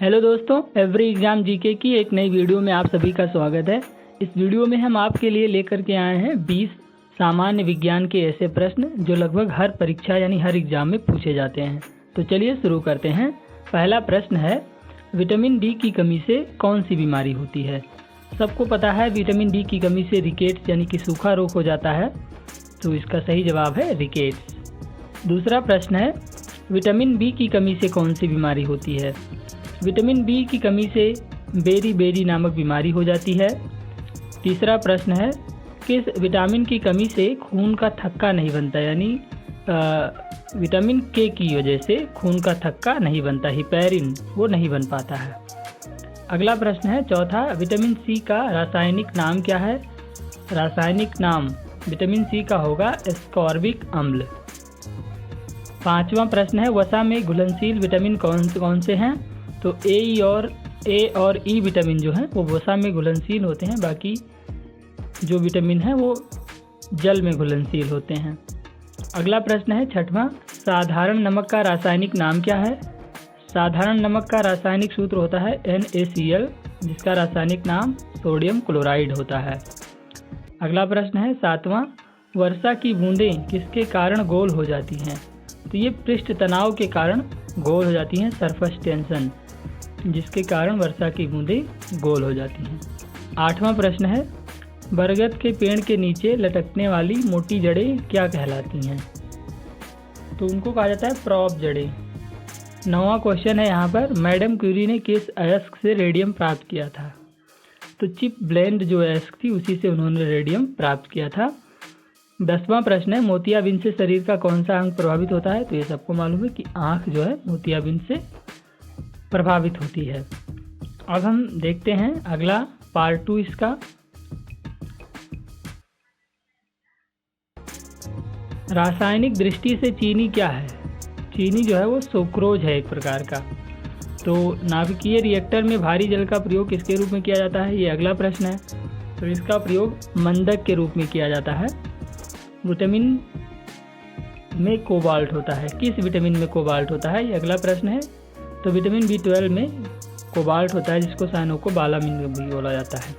Hello दोस्तों, every exam GK की एक नई वीडियो में आप सभी का स्वागत है। इस वीडियो में हम आपके लिए लेकर के आए हैं 20 सामान्य विज्ञान के ऐसे प्रश्न जो लगभग हर परीक्षा यानी हर एग्जाम में पूछे जाते हैं। तो चलिए शुरू करते हैं। पहला प्रश्न है, विटामिन डी की कमी से कौन सी बीमारी होती है? सबको पता है विटामिन डी की कमी से रिकेट्स यानी कि सूखा रोग हो जाता है, तो इसका सही जवाब है रिकेट्स। दूसरा प्रश्न है, विटामिन बी की कमी से कौन सी बीमारी होती है? विटामिन बी की कमी से बेरी बेरी नामक बीमारी हो जाती है। तीसरा प्रश्न है, किस विटामिन की कमी से खून का थक्का नहीं बनता, यानी विटामिन के की वजह से खून का थक्का नहीं बनता, हिपैरिन वो नहीं बन पाता है। अगला प्रश्न है चौथा, विटामिन सी का रासायनिक नाम क्या है? रासायनिक नाम विटामिन सी का होगा एस्कॉर्बिक अम्ल। पांचवा प्रश्न है, वसा में घुलनशील विटामिन कौन से हैं? तो ए और ई विटामिन जो हैं वो वसा में घुलनशील होते हैं, बाकी जो विटामिन है वो जल में घुलनशील होते हैं। अगला प्रश्न है छठवां, साधारण नमक का रासायनिक नाम क्या है? साधारण नमक का रासायनिक सूत्र होता है NaCl, जिसका रासायनिक नाम सोडियम क्लोराइड होता है। अगला प्रश्न है सातवां, वर्षा की बूंदें किसके कारण गोल हो जाती हैं? तो ये पृष्ठ तनाव के कारण गोल हो जाती हैं, सरफेस टेंशन, जिसके कारण वर्षा की बूंदें गोल हो जाती हैं। आठवां प्रश्न है, बरगद के पेड़ के नीचे लटकने वाली मोटी जड़ें क्या कहलाती हैं? तो उनको कहा जाता है प्रॉप जड़ें। नौवां क्वेश्चन है यहाँ पर, मैडम क्यूरी ने किस अयस्क से रेडियम प्राप्त किया था? तो चिप ब्लेंड जो अयस्क थी उसी से उन्होंने रेडियम प्राप्त किया था। 10वां प्रश्न है, मोतियाबिंद से शरीर का कौन सा अंग प्रभावित होता है? तो ये सबको मालूम है कि आँख जो है मोतियाबिंद से प्रभावित होती है। अब हम देखते हैं अगला पार्ट 2 इसका। रासायनिक दृष्टि से चीनी क्या है? चीनी जो है वो सुक्रोज है एक प्रकार का। तो नाभिकीय रिएक्टर में भारी जल का प्रयोग किसके रूप में किया जाता है? ये अगला प्रश्न है। तो इसका प्रयोग मंदक के रूप में किया जाता है। विटामिन में कोबाल्ट होता है, किस विटामिन में कोबाल्ट होता है? ये अगला प्रश्न है। तो विटामिन B12 में कोबाल्ट होता है, जिसको साइनोकोबालामिन भी बोला जाता है।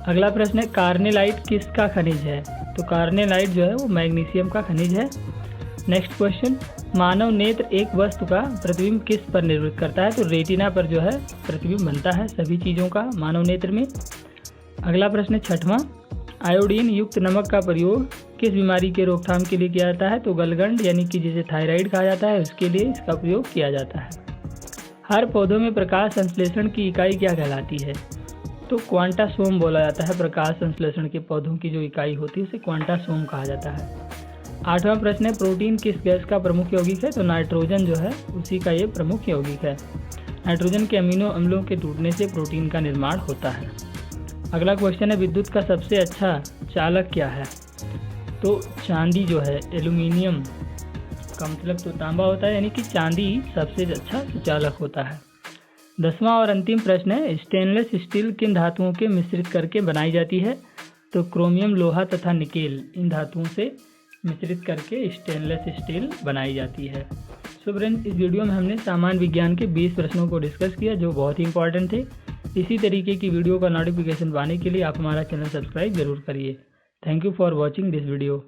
अगला प्रश्न है, कार्नेलाइट किसका खनिज है? तो कार्नेलाइट जो है वो मैग्नीशियम का खनिज है। नेक्स्ट क्वेश्चन, मानव नेत्र एक वस्तु का प्रतिबिंब किस पर निर्भर करता है? तो रेटिना पर जो है प्रतिबिंब बनता है सभी चीज़ों का मानव नेत्र में। अगला प्रश्न है छठवां, आयोडीन युक्त नमक का प्रयोग किस बीमारी के रोकथाम के लिए किया जाता है? तो गलगंड यानी कि जिसे थायराइड कहा जाता है उसके लिए इसका प्रयोग किया जाता है। हर पौधों में प्रकाश संश्लेषण की इकाई क्या कहलाती है? तो क्वांटासोम बोला जाता है। प्रकाश संश्लेषण के पौधों की जो इकाई होती है उसे क्वांटासोम कहा जाता है। 8वां प्रश्न है, प्रोटीन किस गैस का प्रमुख यौगिक है? तो नाइट्रोजन जो है उसी का ये प्रमुख यौगिक है। नाइट्रोजन के अमीनो अम्लों के टूटने से प्रोटीन का निर्माण होता है। अगला क्वेश्चन है, विद्युत का सबसे अच्छा चालक क्या है? तो चांदी जो है, एल्यूमिनियम का मतलब तो तांबा होता है, यानी कि चांदी सबसे अच्छा चालक होता है। 10वां और अंतिम प्रश्न है, स्टेनलेस स्टील किन धातुओं के मिश्रित करके बनाई जाती है? तो क्रोमियम, लोहा तथा निकेल इन धातुओं से मिश्रित करके स्टेनलेस स्टील बनाई जाती है। सो फ्रेंड्स, इस वीडियो में हमने सामान्य विज्ञान के 20 प्रश्नों को डिस्कस किया जो बहुत ही इंपॉर्टेंट थे। इसी तरीके की वीडियो का नोटिफिकेशन पाने के लिए आप हमारा चैनल सब्सक्राइब जरूर करिए। Thank you for watching this video.